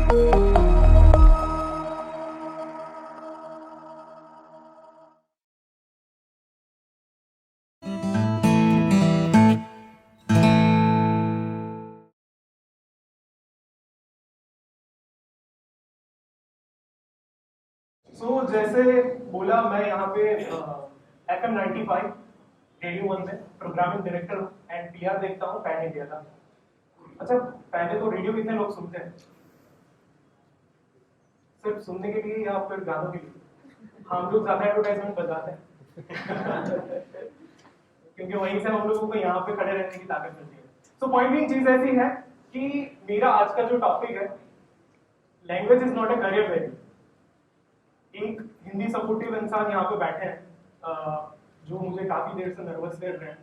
जैसे बोला, मैं यहाँ पे FM 95 रेडियो 1 में प्रोग्रामिंग डायरेक्टर एंड PR देखता हूँ पैन इंडिया का। अच्छा, पहले तो रेडियो कितने लोग सुनते हैं? सिर्फ सुनने के लिए या फिर गानों के लिए? हम लोग ज्यादा एडवर्टाइजमेंट बजाते हैं क्योंकि वहीं से हम लोगों को यहाँ पे खड़े रहने की ताकत मिलती है। सो पॉइंटिंग चीज ऐसी है कि मेरा आज का जो टॉपिक है, language is not a career very. एक हिंदी सपोर्टिव इंसान यहाँ पे बैठे हैं जो मुझे काफी देर से नर्वस कर रहे हैं,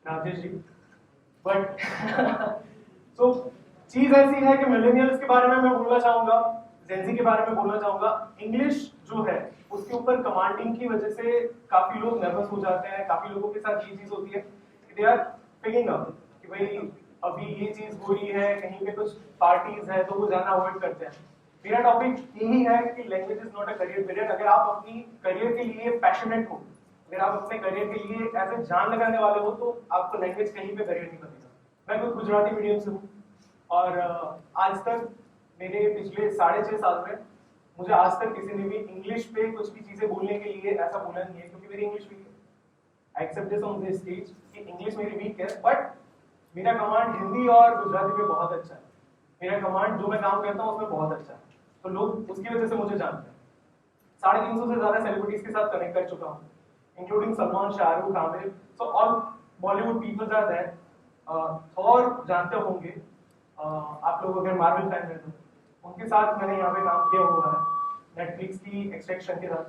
राजेश जी। बट तो चीज ऐसी है कि मिलेनियल्स के बारे में मैं बोलना चाहूंगा, जेंजी के बारे में बोलना चाहूंगा। इंग्लिश जो है उसके ऊपर कमांडिंग की वजह से काफी लोग नर्वस हो जाते हैं। काफी लोगों के साथ ये चीज होती है कि दे आर पिकिंग अप कि भाई अभी ये चीज हो रही है, कहीं पे कुछ पार्टीज है तो वो जाना अवॉइड करते हैं। मेरा टॉपिक यही है कि language is not a career barrier. अगर आप अपनी करियर के लिए पैशनेट हो, अगर आप अपने करियर के लिए ऐसे जान लगाने वाले हो, तो आपको लैंग्वेज कहीं पे करियर नहीं बनेगा। मैं खुद गुजराती मीडियम से हूँ और आज तक मेरे पिछले 6.5 साल में मुझे आज तक किसी ने भी इंग्लिश पे कुछ भी चीजें बोलने के लिए ऐसा बोला नहीं है, क्योंकि मेरी इंग्लिश वीक है। I accept this on this stage कि इंग्लिश मेरी वीक है, बट मेरा कमांड हिंदी और गुजराती में बहुत अच्छा है। मेरा कमांड जो मैं काम करता हूँ उसमें बहुत अच्छा है, तो लोग उसकी वजह से मुझे जानते हैं। 350 से ज्यादा सेलिब्रिटीज के साथ कनेक्ट कर चुका हूँ, including Salman, Shahrukh, Aamir. So all Bollywood peoples are there. और जानते होंगे आप लोग अगर मार्वल फैन हैं तो उनके साथ मैंने यहाँ पे काम किया हुआ है, नेटफ्लिक्स की एक्सट्रैक्शन के साथ।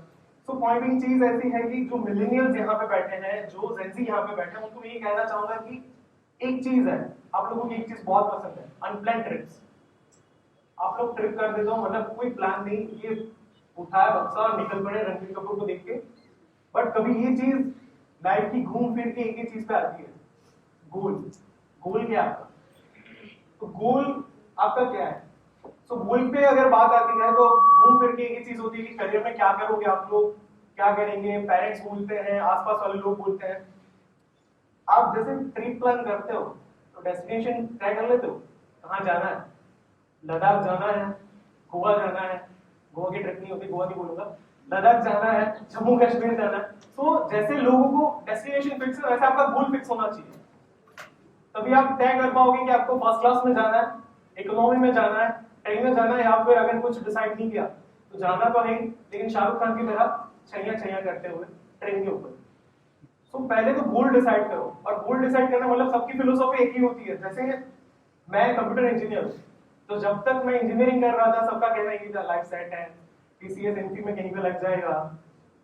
सो पॉइंटिंग चीज ऐसी है कि जो मिलेनियल्स यहाँ पे बैठे हैं, जो जेंजी यहाँ पे बैठे हैं, उनको मैं ये कहना चाहूंगा कि एक चीज है, आप लोगों की एक चीज बहुत पसंद है, अनप्लान ट्रिप्स। आप लोग ट्रिप कर देते हो, मतलब कोई प्लान नहीं, ये उठाया बक्सा और निकल पड़े रणबीर कपूर को देख के। बट कभी ये चीज लाइफ की घूम फिर के एक ही चीज पे आती है, गोल। गोल क्या है आपका? तो गोल आपका क्या है? तो गोल पे अगर बात आती है तो घूम फिर के एक ही चीज होती है कि करियर में क्या करोगे आप लोग, क्या करेंगे। पेरेंट्स बोलते हैं, आसपास वाले लोग बोलते हैं। आप जैसे ट्रिप प्लान करते हो तो डेस्टिनेशन तय कर लेते हो, कहाँ जाना है। लद्दाख जाना है, गोवा जाना है। गोवा की ट्रिप नहीं होती, गोवा नहीं बोलूंगा। लद्दाख जाना है, जम्मू कश्मीर जाना है। तो जैसे लोगों को डेस्टिनेशन फिक्स है, वैसे आपका गोल फिक्स होना चाहिए। तभी आप तय कर पाओगे कि आपको फर्स्ट क्लास में जाना है, इकोनॉमी में जाना है, ट्रेन में जाना है, या फिर अगर कुछ डिसाइड नहीं किया तो जाना तो है, लेकिन शाहरुख खान की तरह छैया छैया करते हुए ट्रेन के ऊपर। तो पहले तो गोल डिसाइड करो, और गोल डिसाइड करना मतलब सबकी फिलोसॉफी एक ही होती है। जैसे मैं कंप्यूटर इंजीनियर हूँ, तो जब तक मैं इंजीनियरिंग कर रहा था सबका कहना यही था, लाइफ सेट है, TCS एमपी में कहीं पे लग जाएगा,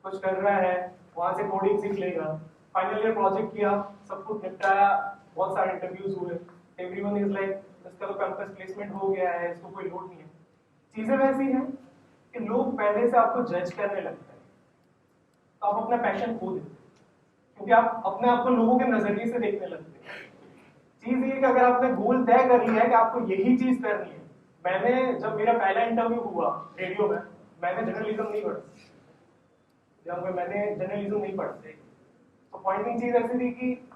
कुछ कर रहा है, वहां से कोडिंग सीख लेगा। फाइनल ईयर प्रोजेक्ट किया, सब कुछ निपटाया, बहुत सारे इंटरव्यूज हुए, एवरीवन इज लाइक इसका तो कैंपस प्लेसमेंट हो गया है, इसको कोई लोड नहीं है। चीजें वैसी हैं कि लोग पहले से आपको जज करने लगते हैं, तो आप अपना पैशन खो देते हैं, क्योंकि आप अपने आप को लोगों के नजरिए से देखने लगते हैं। चीज ये कि अगर आपने गोल तय कर लिया है कि आपको यही चीज करनी है। मैंने जब मेरा पहला इंटरव्यू हुआ रेडियो में, मैंने जर्नलिज्म नहीं पढ़ा, जब मैंने जर्नलिज्म नहीं पढ़ा, तो पॉइंटिंग चीज ऐसी थी कि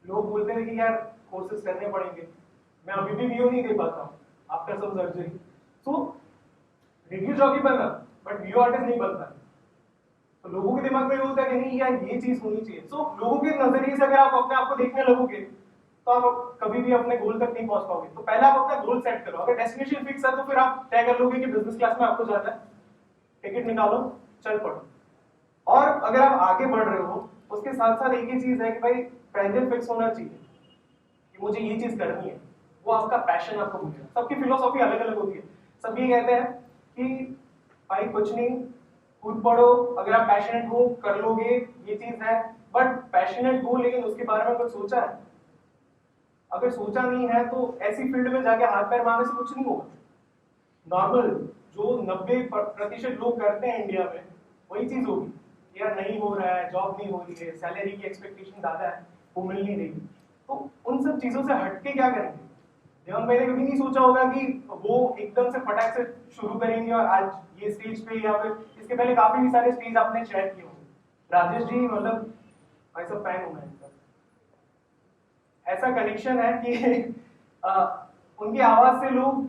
लोग बोलते थे कि यार कोर्सेज करने पड़ेंगे। मैं अभी भी वीओ नहीं दे पाता हूँ आफ्टर सम सर्जरी। तो रेडियो जॉकी बनना, बट वीओ आर्टिस्ट नहीं बनता। तो लोगों के दिमाग में ये होता है कि नहीं यार ये चीज होनी चाहिए। तो लोगों के नजरिए से अगर आप अपने आप को देखने लगोगे तो आप कभी भी अपने गोल तक नहीं पहुंच पाओगे। तो पहले आप अपना गोल सेट करो। अगर डेस्टिनेशन फिक्स है तो फिर आप तय कर लोगे कि बिजनेस क्लास में आपको जाना है, टिकट निकालो, चल पड़ो। और अगर आप आगे बढ़ रहे हो, उसके साथ साथ एक ही चीज है कि भाई पहले फिक्स होना चाहिए कि मुझे ये चीज करनी है। वो आपका पैशन आपको मिलेगा। सबकी फिलोसॉफी अलग अलग होती है। सब ये कहते हैं कि भाई कुछ नहीं, खुद पढ़ो, अगर आप पैशनेट हो कर लोगे, ये चीज है। बट पैशनेट हो लेकिन उसके बारे में कुछ सोचा है? अगर सोचा नहीं है तो ऐसी फील्ड में जाके हाथ पैर मारने से कुछ नहीं होगा। नॉर्मल जो 90% लोग करते हैं इंडिया में, वही चीज होगी। यार नहीं हो रहा है, जॉब नहीं हो रही है, सैलरी की एक्सपेक्टेशन ज्यादा है, वो मिल नहीं रही। तो उन सब चीजों से हटके क्या करेंगे? देवांग भाई ने कभी नहीं सोचा होगा कि वो एकदम से फटाक से शुरू करेंगे और आज ये स्टेज पे, या फिर इसके पहले काफी भी सारे स्टेज आपने शेयर किए होंगे। राजेश जी मतलब भाई सब फैन हूं मैं इनका। ऐसा कनेक्शन है कि उनकी आवाज से लोग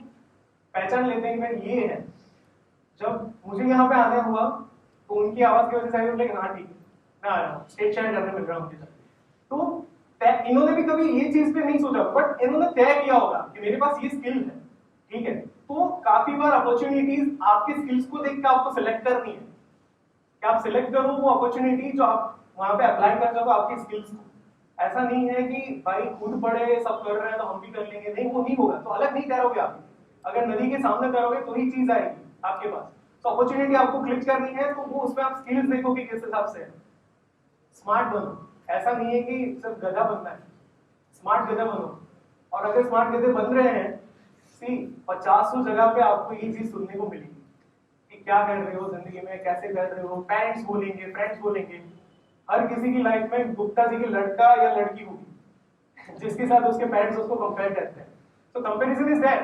पहचान लेते हैं कि भाई ये है। जब मुझे यहाँ पे आना हुआ तो उनकी आवाज की वजह से लाइक हाँ ठीक है मैं आ रहा हूँ, स्टेज शेयर करने मिल रहा हूँ उनके साथ। तो इन्होंने भी कभी ये चीज पे नहीं सोचा, बट इन्होंने तय किया होगा कि मेरे पास ये स्किल है, ठीक है। तो काफी बार अपॉर्चुनिटीज आपके स्किल्स को देख के आपको सिलेक्ट करनी है कि आप सिलेक्ट करो वो अपॉर्चुनिटी जो आप वहां पे अप्लाई कर सको आपकी स्किल्स को। ऐसा नहीं है कि भाई खुद पढ़े सब कर रहे हैं तो हम भी कर लेंगे, नहीं वो नहीं होगा। तो अलग नहीं करोगे आप, अगर नदी के सामने करोगे तो ही चीज आएगी आपके पास। तो अपॉर्चुनिटी आपको क्लिक करनी है तो वो उसमें आप स्किल्स देखोगे किस हिसाब से। स्मार्ट बनो, ऐसा नहीं है कि सिर्फ गधा बनना है, स्मार्ट गधा बनो। और अगर स्मार्ट गधे बन रहे हैं, सी 50 जगह पे आपको ये चीज सुनने को मिलेगी कि क्या कर रहे हो जिंदगी में, कैसे कर रहे हो। पेरेंट्स बोलेंगे, फ्रेंड्स बोलेंगे। हर किसी की लाइफ में गुप्ता जी की लड़का या लड़की होगी जिसके साथ उसके पेरेंट्स उसको कंपेयर करते हैं। तो comparison is there,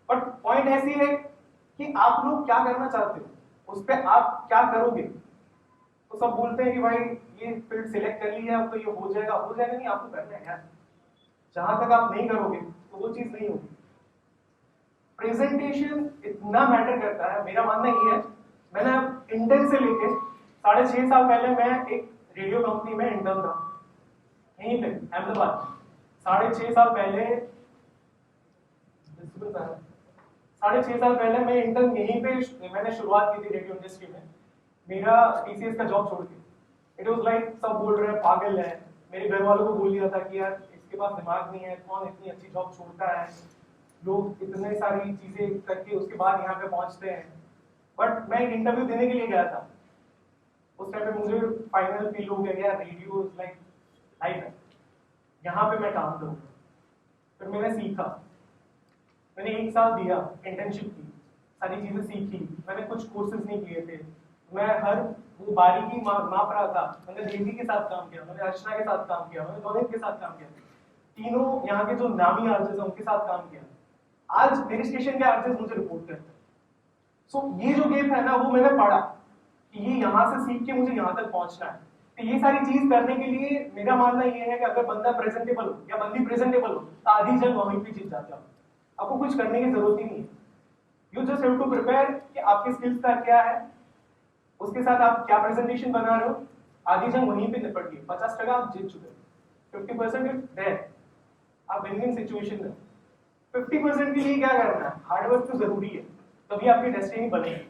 but point ऐसी है कि आप लोग क्या करना चाहते हो, उस पर आप क्या करोगे। तो सब बोलते हैं कि भाई ये फील्ड सिलेक्ट कर ली है अब तो ये हो जाएगा, हो जाएगा नहीं, आपको करना है यार। जहां तक आप नहीं करोगे तो वो चीज नहीं होगी। प्रेजेंटेशन इतना मैटर करता है, मेरा मानना ये है। मैंने अब इंटर्न से लेके 6.5 साल पहले मैं एक रेडियो कंपनी में इंटर्न था, यहीं पे अहमदाबाद। 6.5 साल पहले 6.5 साल पहले मैं इंटर्न यहीं पे मैंने शुरुआत की थी रेडियो इंडस्ट्री में, मेरा टीसीएस का जॉब छोड़ के। इट वाज लाइक सब बोल रहे हैं पागल है। मेरे घर वालों को बोल दिया था कि यार इसके पास दिमाग नहीं है, कौन इतनी अच्छी जॉब छोड़ता है, लोग इतने सारी चीजें करके उसके बाद यहाँ पे पहुंचते हैं। बट मैं एक इंटरव्यू देने के लिए गया था, उस टाइम पे मुझे फाइनल फील हो गया यार रेडियो इज लाइक लाइफ है, यहाँ पे मैं काम करूँगा। फिर मैंने सीखा, मैंने 1 साल दिया, इंटर्नशिप की, सारी चीजें सीखी। मैंने कुछ कोर्सेज नहीं किए थे, मैं हर वो बारीकी माप रहा था। मैंने देवी के साथ काम किया, मैंने अर्चना के साथ काम किया, मैंने गौरव के साथ काम किया, तीनों यहाँ के जो नामी आर्टिस्ट हैं उनके साथ काम किया। आज मेरे स्टेशन के आर्टिस्ट मुझे रिपोर्ट करते हैं। सो ये जो गेम है ना वो मैंने पढ़ा कि ये यहाँ से सीख के मुझे यहाँ तक पहुंचना है। तो ये सारी चीज करने के लिए मेरा मानना ये है कि अगर बंदा प्रेजेंटेबल हो या बंदी प्रेजेंटेबल हो तो आधी जंग वहीं पे जीत जाता है। आपको कुछ करने की जरूरत ही नहीं है। You just have to prepare कि आपकी स्किल्स का क्या है, उसके साथ आप क्या प्रेजेंटेशन बना रहे हो। आधी जंग वहीं पे निपट गई, 50% आप जीत चुके, 50% इज देयर, आप विन विन सिचुएशन में। 50% के लिए क्या करना है, हार्डवर्क तो जरूरी है, तभी आपकी डेस्टिनी बनेगी।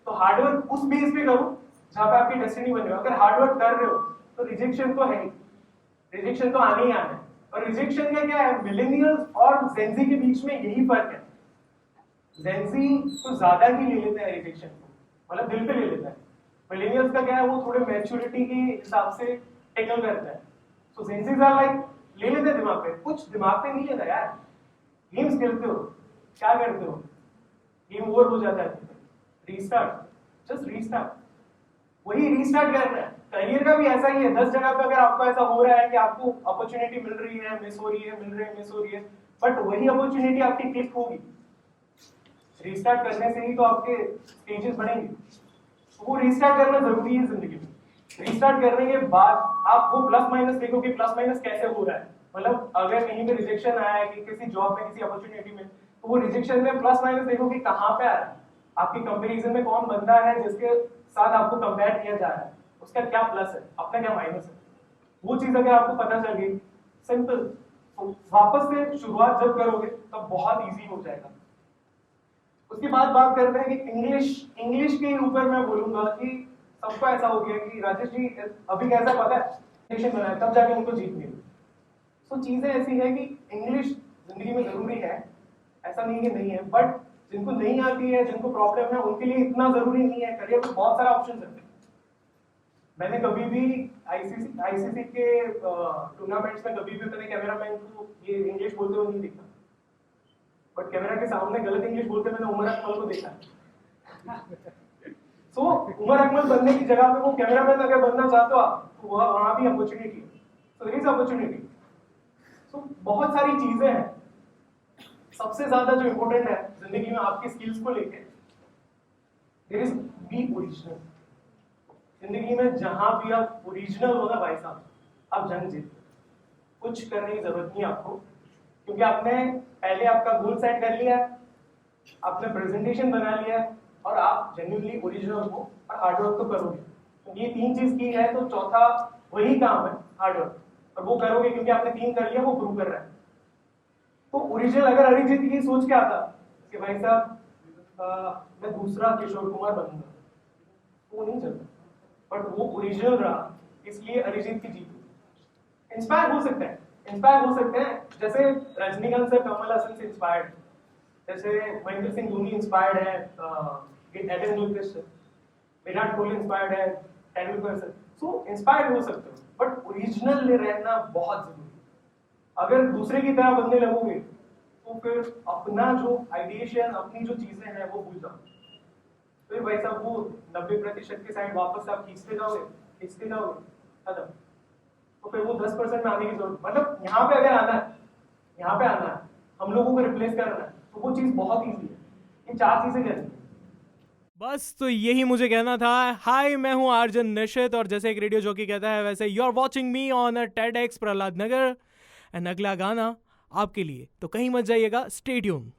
तो हार्डवर्क उस बेस पे करो जहां पे आपकी डेस्टिनी बने। अगर हार्डवर्क कर रहे हो तो रिजेक्शन तो है ही, रिजेक्शन तो आने ही आना है। और रिजेक्शन का क्या है, मिलेनियल्स और जेनजी के बीच में यही फर्क है। जेनजी तो ज्यादा ही ले लेते हैं रिजेक्शन को, मतलब दिल पे ले लेता है। मिलेनियल्स का क्या है, वो थोड़े मैच्योरिटी के हिसाब से टेकल करता है। सो जेनजीज आर लाइक ले लेते हैं दिमाग पे, कुछ दिमाग पे नहीं लेता यार। गेम्स खेलते हो, क्या करते हो, गेम ओवर हो जाता है, रीस्टार्ट, जस्ट रीस्टार्ट। वही रीस्टार्ट करना है। करियर का भी ऐसा ही है, 10 जगह पे अगर आपको ऐसा हो रहा है कि आपको अपॉर्चुनिटी मिल रही है, मिस हो रही है, मिल रही है, मिस हो रही है, बट वही अपॉर्चुनिटी आपकी क्लिक होगी। रीस्टार्ट करने से ही तो आपके स्टेजेस बढ़ेंगे। वो रीस्टार्ट करना जरूरी है जिंदगी में। रीस्टार्ट करने के बाद आप वो प्लस माइनस देखो कि प्लस माइनस कैसे हो रहा है। मतलब अगर कहीं पे रिजेक्शन आया है कि किसी जॉब में, किसी अपॉर्चुनिटी में, तो वो रिजेक्शन में प्लस माइनस देखो कि कहां पे आ रहा है, आपकी कंपैरिजन में कौन बंदा है जिसके साथ आपको कंपेयर किया जा रहा है, उसका क्या प्लस है, अपना क्या माइनस है। वो चीज अगर आपको पता चल गई, सिंपल, तो वापस से शुरुआत जब करोगे तब बहुत इजी हो जाएगा। उसके बाद बात करते हैं कि इंग्लिश के ऊपर मैं बोलूंगा कि सबको ऐसा हो गया कि राजेश जी अभी कैसा पता है स्टेशन बनाया तब जाके उनको जीत मिली। तो चीजें ऐसी है कि इंग्लिश जिंदगी में जरूरी है, ऐसा नहीं है नहीं है, बट जिनको नहीं आती है, जिनको प्रॉब्लम है, उनके लिए इतना जरूरी नहीं है। करियर में बहुत सारा ऑप्शन है। मैंने कभी भी आईसीसी के टूर्नामेंट्स में कभी भी मैंने कैमरामैन को ये इंग्लिश बोलते हुए नहीं देखा, बट कैमरा के सामने गलत इंग्लिश बोलते मैंने उमर अकमल को देखा। सो उमर अकमल बनने की जगह पे वो कैमरामैन अगर बनना चाहते हो आप, तो वहां भी अपॉर्चुनिटी है। So there is opportunity. So बहुत सारी चीजें हैं। सबसे ज्यादा जो इम्पोर्टेंट है जिंदगी में आपकी स्किल्स को लेके, देयर इज बी ओरिजिनल। जिंदगी में जहां भी आप ओरिजिनल होगा भाई साहब, आप जंग जीते। कुछ करने की जरूरत नहीं आपको, क्योंकि आपने पहले आपका गोल सेट कर लिया है, आपने प्रेजेंटेशन बना लिया है, और आप जेन्युइनली ओरिजिनल हो और हार्डवर्क तो करोगे। तो ये 3 चीज की है, तो चौथा वही काम है, हार्डवर्क, और वो करोगे क्योंकि आपने 3 कर लिया, वो प्रूव कर रहा है। तो ओरिजिनल अगर अरिजीत की सोच क्या आता कि भाई साहब मैं दूसरा किशोर कुमार बनूंगा, वो नहीं चलता। बट वो ओरिजिनल रहा, इसलिए अरिजीत की जीत हुई। इंस्पायर हो सकते हैं, इंस्पायर हो सकते हैं, जैसे रजनीकांत से, कमल हसन से इंस्पायर्ड, जैसे महेंद्र सिंह धोनी इंस्पायर्ड है एडन गिलक्रिस्ट से, विराट कोहली इंस्पायर्ड है तेंदुलकर से। सो इंस्पायर्ड हो सकते हो, बट ओरिजिनल रहना बहुत जरूरी है। अगर दूसरे की तरह बनने लगोगे तो फिर अपना जो आइडिएशन, अपनी जो चीजें हैं वो भूल जाओगे। फिर भाई साहब वो 90% के साइड वापस आप खींचते जाओगे खत्म। तो फिर वो 10% में आने की जरूरत, मतलब यहाँ पे अगर आना है, यहाँ पे आना है, हम लोगों को रिप्लेस करना है, तो वो चीज बहुत ईजी है। ये 4 चीजें करनी है बस। तो यही मुझे कहना था। हाय, मैं हूं आर्जन निशित, और जैसे एक रेडियो जॉकी कहता है वैसे you are watching me on a TEDx Prahlad Nagar. And अगला गाना आपके लिए, तो कहीं मत जाइएगा, स्टे ट्यून।